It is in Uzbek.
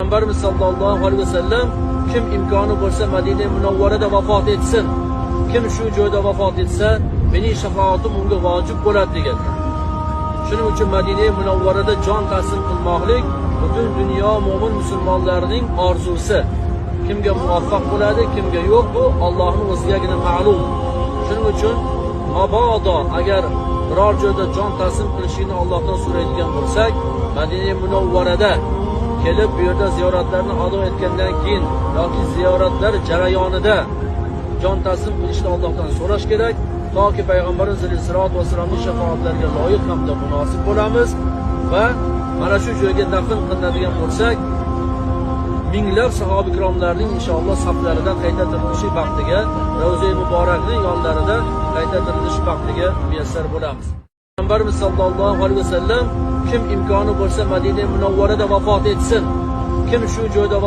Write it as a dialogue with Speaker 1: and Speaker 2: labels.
Speaker 1: Peygamberimiz sallallohu alayhi vasallam kim imkoni bo'lsa Madina Munavvarada vafot etsin, kim shu joyda vafot etsa mening shafaatim unga vojib bo'ladi deganlar. Shuning uchun Madina Munavvarada jon taslim qilmoqlik butun dunyo mo'min musulmonlarining orzusi. Kimga muvaffaq bo'ladi, kimga yo'q, bu Allohning o'zigagina ma'lum. Shuning uchun mabodo agar biror joyda jon taslim qilishini Allohdan so'raydigan bo'lsak, Madina Munavvarada kelib bu yerda ziyoratlarni ado etgandan keyin yoki ziyoratlar jarayonida jon taslim qilishni Allohdan so'rash kerak, toki payg'ambarimiz sollallohu alayhi vasallamning shafaatlariga loyiq hamda munosib bo'lamiz va mana shu joyga dafn qilinadigan bo'lsak, minglab sahoba ikromlarning inshaalloh saflaridan qayta tirilishi baxtiga, Ravza-i Muborakning yonlarida qayta tirilish baxtiga muyassar bo'lamiz. Peygamberimiz sallallohu alayhi vasallam kim imkoni bo'lsa Madina Munavvarada vafot etsin, kim shu joyda